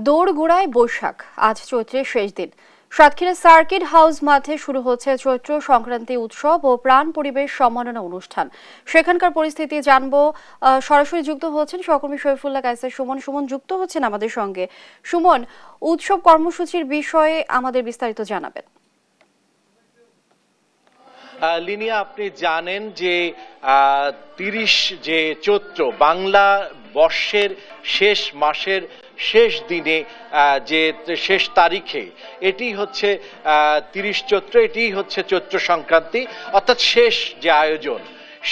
দোরগোড়ায় বৈশাখ, আজ চৈত্রের শেষ দিন। সাতক্ষীরা সার্কিট হাউস মাঠে শুরু হচ্ছে চৈত্র সংক্রান্তি উৎসব ও প্রাণ পরিবেশ সম্মাননা অনুষ্ঠান। সেখানকার পরিস্থিতি জানবো। সরাসরি যুক্ত হচ্ছেন সহকর্মী শরীফুল্লাহ কায়েসার সুমন। সুমন যুক্ত হচ্ছেন আমাদের সঙ্গে। সুমন, উৎসব কর্মসূচির বিষয়ে আমাদের বিস্তারিত জানাবেন। লিনিয়া, আপনি জানেন যে 30 যে চৈত্র বাংলা বর্ষের শেষ মাসের শেষ দিনে, যে শেষ তারিখে, এটি হচ্ছে 30 চৈত্র, এটি হচ্ছে চৈত্র সংক্রান্তি, অর্থাৎ শেষ যে আয়োজন,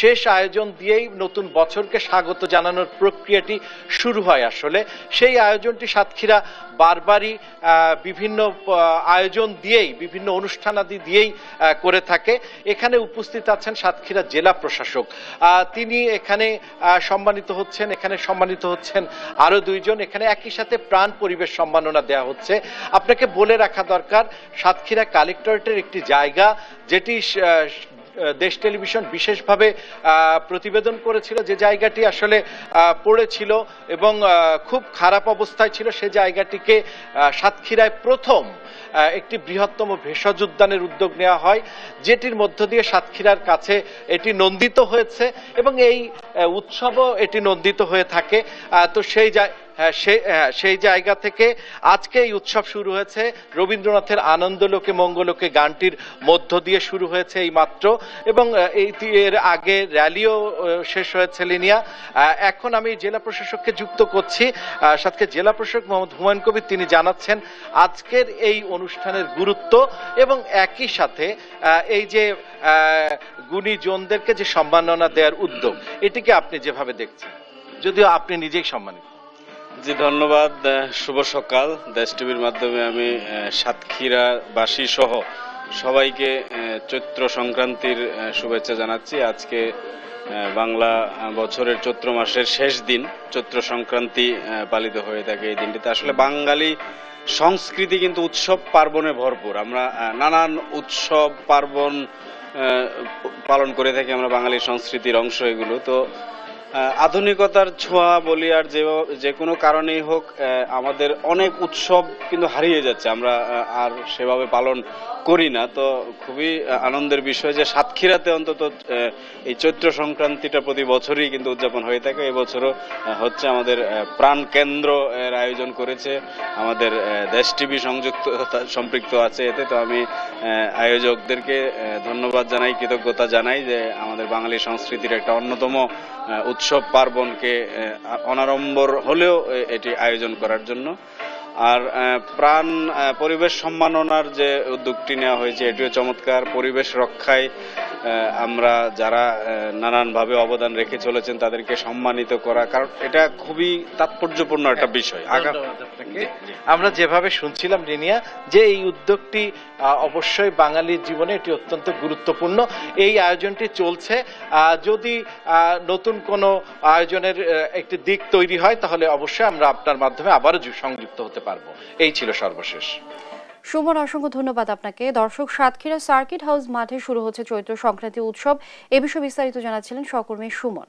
শেষ আয়োজন দিয়েই নতুন বছরকে স্বাগত জানানোর প্রক্রিয়াটি শুরু হয়। আসলে সেই আয়োজনটি সাতক্ষীরা বারবারই বিভিন্ন আয়োজন দিয়েই, বিভিন্ন অনুষ্ঠানাদি দিয়েই করে থাকে। এখানে উপস্থিত আছেন সাতক্ষীরা জেলা প্রশাসক, তিনি এখানে সম্মানিত হচ্ছেন। এখানে সম্মানিত হচ্ছেন আরো দুইজন। এখানে একই সাথে প্রাণ পরিবেশ সম্মাননা দেওয়া হচ্ছে। আপনাকে বলে রাখা দরকার, সাতক্ষীরা কালেক্টরেটের একটি জায়গা, যেটি দেশ টেলিভিশন বিশেষভাবে প্রতিবেদন করেছিল, যে জায়গাটি আসলে পড়েছিল এবং খুব খারাপ অবস্থায় ছিল, সে জায়গাটিকে সাতক্ষীরায় প্রথম একটি বৃহত্তম ভেষজ উদ্যানের উদ্যোগ নেওয়া হয়, যেটির মধ্য দিয়ে সাতক্ষীরার কাছে এটি নন্দিত হয়েছে এবং এই উৎসবও এটি নন্দিত হয়ে থাকে। তো সেই জায়গা থেকে আজকে এই উৎসব শুরু হয়েছে। রবীন্দ্রনাথের আনন্দলোকে মঙ্গলোকে গানটির মধ্য দিয়ে শুরু হয়েছে এই মাত্র, এবং এর আগে র্যালিও শেষ হয়েছে। লিনিয়া, এখন আমি জেলা প্রশাসককে যুক্ত করছি। সাথে জেলা প্রশাসক মোহাম্মদ হুমায়ুন কবির, তিনি জানাচ্ছেন আজকের এই অনুষ্ঠানের গুরুত্ব এবং একই সাথে এই যে গুণীজনদেরকে যে সম্মাননা দেওয়ার উদ্যোগ, এটিকে আপনি যেভাবে দেখছেন, যদিও আপনি নিজেই সম্মানিত। জি, ধন্যবাদ। শুভ সকাল। দেশ টিভির মাধ্যমে আমি সাতক্ষীরাবাসী সহ সবাইকে চৈত্র সংক্রান্তির শুভেচ্ছা জানাচ্ছি। আজকে বাংলা বছরের চৈত্র মাসের শেষ দিন, চৈত্র সংক্রান্তি পালিত হয়ে থাকে এই দিনটিতে। আসলে বাঙালি সংস্কৃতি কিন্তু উৎসব পার্বণে ভরপুর। আমরা নানান উৎসব পার্বণ পালন করে থাকি, আমরা বাঙালি সংস্কৃতির অংশ এগুলো। তো আধুনিকতার ছোঁয়া বলি আর যে কোনো কারণেই হোক, আমাদের অনেক উৎসব কিন্তু হারিয়ে যাচ্ছে, আমরা আর সেভাবে পালন করি না। তো খুবই আনন্দের বিষয় যে সাতক্ষীরাতে অন্তত এই চৈত্র সংক্রান্তিটা প্রতি বছরই কিন্তু উদযাপন হয়ে থাকে। এবছরও হচ্ছে। আমাদের প্রাণ কেন্দ্র এর আয়োজন করেছে, আমাদের দেশ টিভি সম্পৃক্ত আছে এতে। তো আমি আয়োজকদেরকে ধন্যবাদ জানাই, কৃতজ্ঞতা জানাই যে আমাদের বাঙালি সংস্কৃতির একটা অন্যতম উৎসব পার্বণকে অনাড়ম্বর হলেও এটি আয়োজন করার জন্য। আর প্রাণ পরিবেশ সম্মাননার যে উদ্যোগটি নেওয়া হয়েছে, এটিও চমৎকার। পরিবেশ রক্ষায় আমরা যারা নানানভাবে অবদান রেখে চলেছেন তাদেরকে সম্মানিত করা, কারণ এটা খুবই তাৎপর্যপূর্ণ একটা বিষয়। আমরা যেভাবে শুনছিলাম লিনিয়া, যে এই উদ্যোগটি অবশ্যই বাঙালির জীবনে এটি অত্যন্ত গুরুত্বপূর্ণ। এই আয়োজনটি চলছে, যদি নতুন কোনো আয়োজনের একটি দিক তৈরি হয় তাহলে অবশ্যই আমরা আপনার মাধ্যমে আবারও সংযুক্ত হতে পারবো। এই ছিল সর্বশেষ। সুমন, অসংখ্য ধন্যবাদ আপনাকে। দর্শক, সাতক্ষীরা সার্কিট হাউস মাঠে শুরু হচ্ছে চৈত্র সংক্রান্তি উৎসব, এ বিষয়ে বিস্তারিত জানাচ্ছিলেন সহকর্মী সুমন।